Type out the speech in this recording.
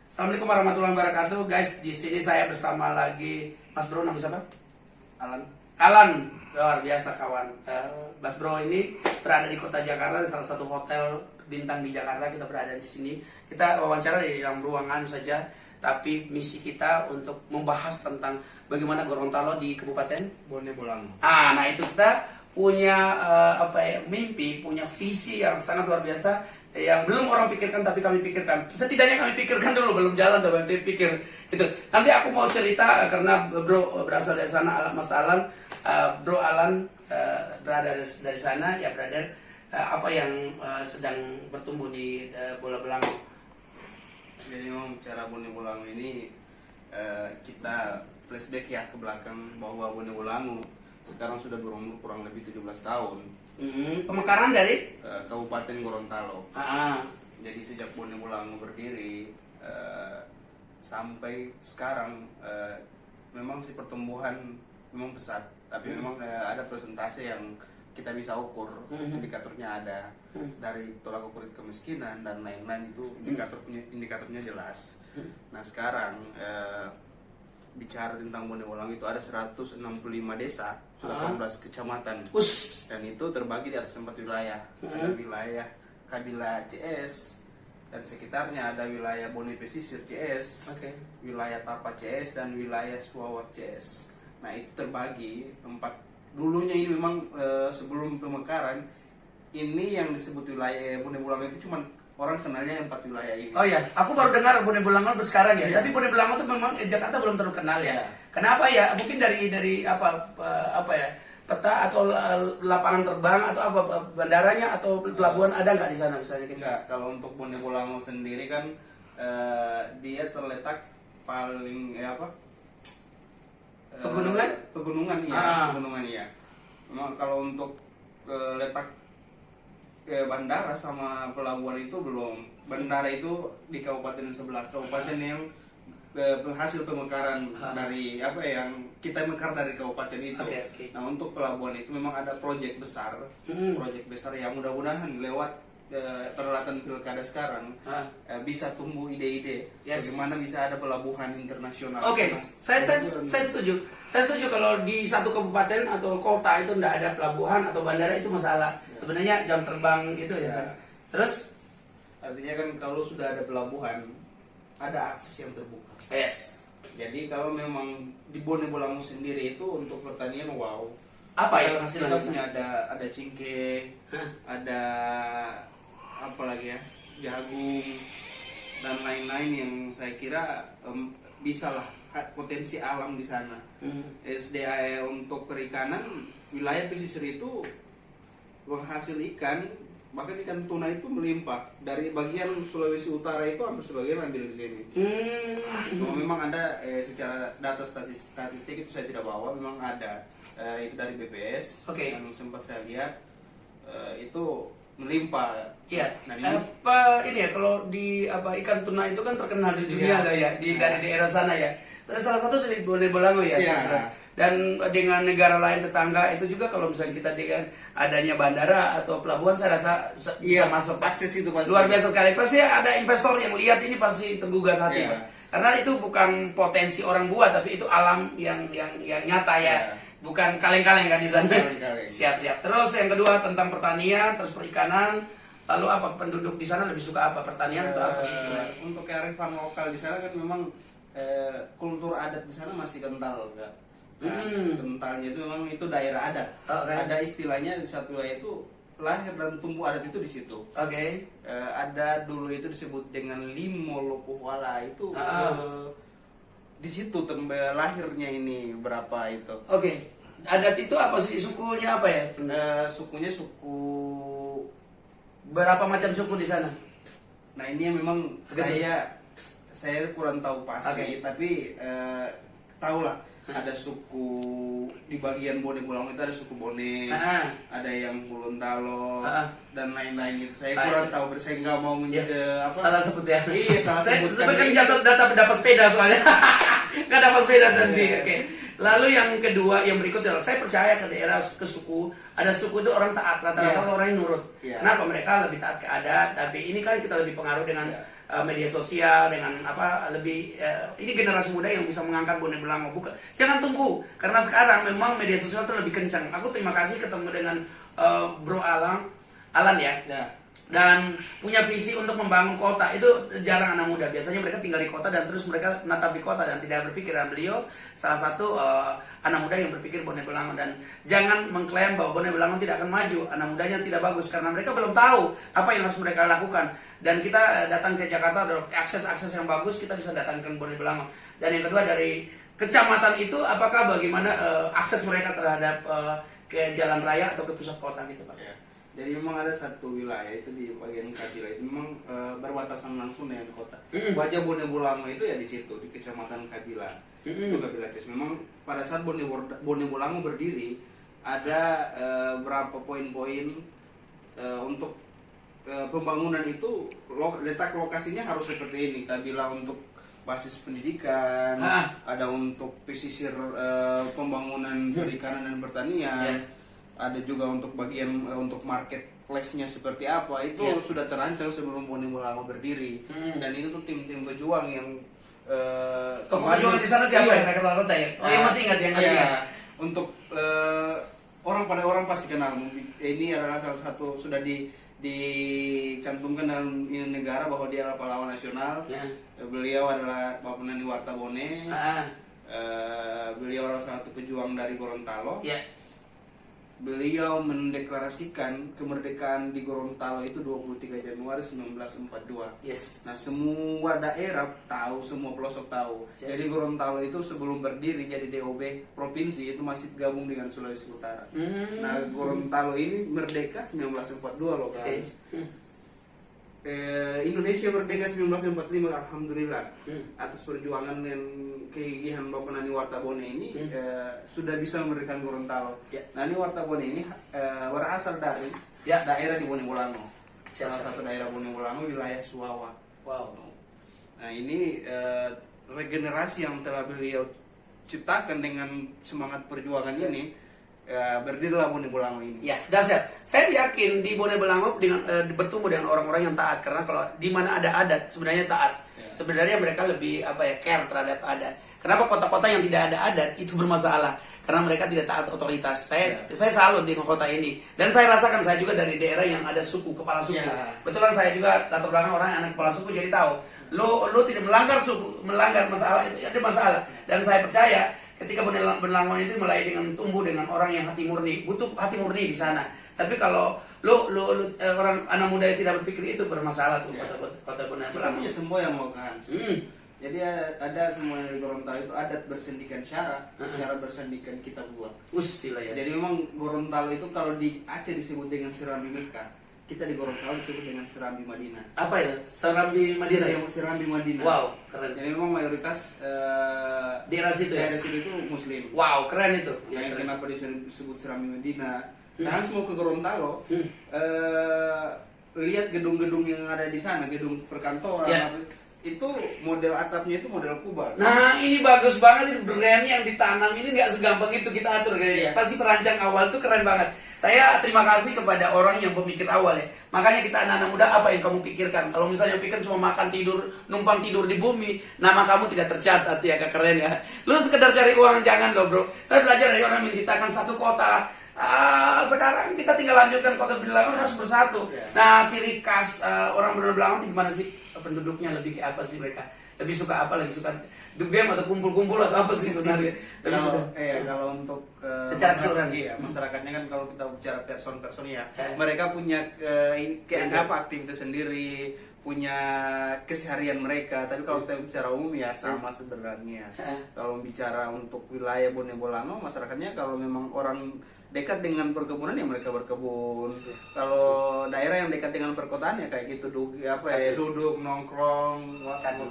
Assalamualaikum warahmatullahi wabarakatuh, guys. Di sini saya bersama lagi Mas Bro, nama siapa? Alan. Alan, luar biasa kawan. Mas Bro ini berada di kota Jakarta, di salah satu hotel bintang di Jakarta. Kita berada di sini. Kita wawancara di dalam ruangan saja, tapi misi kita untuk membahas tentang bagaimana Gorontalo di Kabupaten Bone Bolango. Nah itu kita punya mimpi, punya visi yang sangat luar biasa yang belum orang pikirkan tapi kami pikirkan. Setidaknya kami pikirkan dulu, belum jalan tapi kami pikir itu. Nanti aku mau cerita karena Bro berasal dari sana, Mas Alan, Bro Alan berada dari sana ya, brother. Apa yang sedang bertumbuh di Bola Belango? Jadi memang bicara Bone Bolango ini kita flashback ya ke belakang bahwa Bone Bolango sekarang sudah berumur kurang lebih 17 tahun. Pemekaran dari Kabupaten Gorontalo. Jadi sejak Bone Bolango berdiri sampai sekarang memang si pertumbuhan memang pesat, tapi memang ada persentase yang kita bisa ukur, indikatornya ada dari tolak ukur kemiskinan dan lain-lain, itu indikatornya jelas. Nah sekarang bicara tentang Bone Bolango itu ada 165 desa, 18 kecamatan, dan itu terbagi di atas 4 wilayah. Ada wilayah Kabila CS dan sekitarnya, ada wilayah Bone Pesisir CS, wilayah Tapa CS, dan wilayah Suawak CS. Nah itu terbagi tempat. Dulunya ini memang sebelum pemekaran ini yang disebut wilayah Bone Bolango itu cuma orang kenalnya 4 wilayah ini. Oh ya, aku baru dengar Bone Bolango sekarang ya. Tapi Bone Bolango itu memang Jakarta belum terlalu kenal ya. Kenapa ya? Mungkin dari apa ya? Peta atau lapangan terbang atau apa, bandaranya atau pelabuhan ada nggak di sana misalnya? Enggak, kalau untuk Bone Bolango sendiri kan dia terletak paling Pegunungan? Pegunungan iya, pegunungan iya. Memang kalau untuk letak bandara sama pelabuhan itu belum. Bandara itu di kabupaten sebelah, kabupaten yang hasil pemekaran dari yang kita mekar dari kabupaten itu. Nah untuk pelabuhan itu memang ada proyek besar, yang mudah-mudahan lewat peralatan pilkada sekarang bisa tumbuh ide-ide bagaimana bisa ada pelabuhan internasional. Saya setuju. Saya setuju kalau di satu kabupaten atau kota itu tidak ada pelabuhan atau bandara, itu masalah. Sebenarnya jam terbang itu ya. Terus artinya kan kalau sudah ada pelabuhan, ada akses yang terbuka. Jadi kalau memang di Bone Bolango sendiri itu untuk pertanian, wow. Apa yang hasilnya? Kita punya ada cingke, ada apa lagi ya, jagung dan lain-lain yang saya kira bisa lah potensi alam di sana. SDA untuk perikanan, wilayah pesisir itu penghasil ikan, bahkan ikan tuna itu melimpah. Dari bagian Sulawesi Utara itu hampir sebagian ambil di sini. Memang ada secara data statistik itu saya tidak bawa, memang ada itu dari BPS yang sempat saya lihat itu melimpah. Iya. Nah, ini ya, kalau di ikan tuna itu kan terkenal di dunia dari daerah sana ya. Salah satu dari Bone Bolango ya. Dan dengan negara lain tetangga itu juga, kalau misalnya kita dengan adanya bandara atau pelabuhan, saya rasa bisa masuk. Akses itu pasti luar biasa sekali. Pasti ada investor yang lihat ini pasti tergugah hati, Pak. Karena itu bukan potensi orang buat, tapi itu alam yang nyata ya. Bukan kaleng-kaleng kan di sana. Siap-siap. Terus yang kedua tentang pertanian, terus perikanan. Lalu apa, penduduk di sana lebih suka apa, pertanian atau apa sih sebenarnya? Untuk kearifan lokal di sana kan memang kultur adat di sana masih kental, enggak? Kentalnya itu memang itu daerah adat. Ada istilahnya di satu wilayah itu lahir dan tumbuh adat itu di situ. Ada dulu itu disebut dengan Limo Lopuhwala itu. Di situ lahirnya ini berapa itu. Adat itu apa sih, sukunya apa ya? Sukunya suku. Berapa macam suku di sana? Nah ini yang memang saya kurang tahu pasti, tapi tahulah ada suku di bagian Bone Bolango itu, ada suku Bone, ada yang Gorontalo dan lain-lain itu. Saya kurang tahu, saya nggak mau salah sebut ya. Iya, salah sebut. Saya kan data dapat sepeda soalnya. Nggak dapat sepeda nanti. Lalu yang kedua, yang berikutnya, saya percaya ke daerah, ke suku, ada suku itu orang taat, rata-rata orang yang nurut. Kenapa? Mereka lebih taat ke adat, tapi ini kan kita lebih pengaruh dengan media sosial dengan apa lebih ini generasi muda yang bisa mengangkat Bone Belango. Bukan, jangan tunggu karena sekarang memang media sosial itu lebih kencang. Aku terima kasih ketemu dengan Bro Alan ya. Dan punya visi untuk membangun kota. Itu jarang anak muda. Biasanya mereka tinggal di kota dan terus mereka menatap di kota dan tidak berpikir. Dan beliau salah satu anak muda yang berpikir Bone Belango. Dan jangan mengklaim bahwa Bone Belango tidak akan maju. Anak mudanya tidak bagus karena mereka belum tahu apa yang harus mereka lakukan. Dan kita datang ke Jakarta ada akses-akses yang bagus, kita bisa datangkan Bone Belango. Dan yang kedua dari kecamatan itu apakah bagaimana akses mereka terhadap ke jalan raya atau ke pusat kota gitu Pak? Ya. Jadi memang ada satu wilayah itu di bagian Kabila itu memang berbatasan langsung dengan kota. Wajah Bone Belango itu ya di situ di kecamatan Kabila. Itu Kabila Ces. Memang pada saat Bone Belango berdiri ada berapa poin-poin untuk pembangunan itu letak lokasinya harus seperti ini. Kabila untuk basis pendidikan, ada untuk pesisir pembangunan perikanan dan pertanian. Ada juga untuk bagian untuk marketplace-nya seperti apa itu sudah terancang sebelum Bone Belango berdiri. Dan itu tuh tim-tim pejuang yang tokoh pejuang di sana siapa ya? Rata-rata ya? Oh yang masih ingat, yang masih ingat. Untuk orang pasti kenal. Ini adalah salah satu sudah dicantumkan dalam ini negara bahwa dia adalah pahlawan nasional. Beliau adalah Bapak Nani Wartabone. Beliau adalah salah satu pejuang dari Gorontalo. Beliau mendeklarasikan kemerdekaan di Gorontalo itu 23 Januari 1942. Nah, semua daerah tahu, semua pelosok tahu. Jadi Gorontalo itu sebelum berdiri jadi DOB provinsi itu masih gabung dengan Sulawesi Utara. Nah, Gorontalo ini merdeka 1942 loh kan. Indonesia merdeka 1945 alhamdulillah. Atas perjuangan dan kegigihan Bapak Nani Wartabone ini sudah bisa memerdekakan Gorontalo. Nani Wartabone ini berasal dari daerah di Bone Belango. Salah satu daerah Bone Belango wilayah Suawa. Nah, ini regenerasi yang telah beliau ciptakan dengan semangat perjuangan ini. Berdirilah Bone Belango ini. Dahsyat. Saya yakin di Bone Belango dengan bertumbuh dengan orang-orang yang taat karena kalau di mana ada adat sebenarnya taat. Sebenarnya mereka lebih care terhadap adat. Kenapa kota-kota yang tidak ada adat itu bermasalah? Karena mereka tidak taat otoritas. Saya salut di kota ini dan saya rasakan saya juga dari daerah yang ada suku, kepala suku. Betulan saya juga latar belakang orang yang anak kepala suku jadi tahu. Lo tidak melanggar suku, melanggar masalah itu ada masalah dan saya percaya ketika Bone Belango itu mulai dengan tumbuh dengan orang yang hati murni, butuh hati murni di sana. Tapi kalau orang anak muda yang tidak berpikir itu bermasalah tuh kota Bone Belango. Kita punya semua yang mau kan. Jadi ada semua yang di Gorontalo itu adat bersendikan syara, syara bersendikan kita buat. Jadi memang Gorontalo itu kalau di Aceh disebut dengan Serambi Mekah. Kita di Gorontalo disebut dengan Serambi Madinah. Apa ya? Serambi Madinah. Serambi Madinah. Wow, keren. Jadi memang mayoritas daerah situ itu Muslim. Wow, keren itu. Kenapa disebut Serambi Madinah? Karena semua ke Gorontalo, lihat gedung-gedung yang ada di sana, gedung perkantoran, itu model atapnya itu model kubah. Nah ini bagus banget, ini brand yang ditanam ini nggak segampang itu kita atur kayaknya. Pasti perancang awal tuh keren banget. Saya terima kasih kepada orang yang pemikir awal ya. Makanya kita anak-anak muda apa yang kamu pikirkan? Kalau misalnya pikir cuma makan tidur, numpang tidur di bumi, nama kamu tidak tercatat ya, agak keren ya. Lu sekedar cari uang jangan loh bro. Saya belajar dari orang menciptakan satu kota. Sekarang kita tinggal lanjutkan kota Belango harus bersatu. Nah ciri khas orang Belango itu gimana sih? Penduduknya lebih kayak apa sih mereka? Lebih suka apa? Lebih suka game atau kumpul-kumpul atau apa sih sebenarnya? Kalau untuk secara keseluruhan masyarakatnya kan kalau kita bicara person ya, mereka punya aktivitas sendiri, punya keseharian mereka. Tapi kalau kita bicara umum ya sama sebenarnya. Kalau bicara untuk wilayah Bone Belango, masyarakatnya kalau memang orang dekat dengan perkebunan ya mereka berkebun. Kalau daerah yang dekat dengan perkotaan ya kayak gitu duduk nongkrong, makan.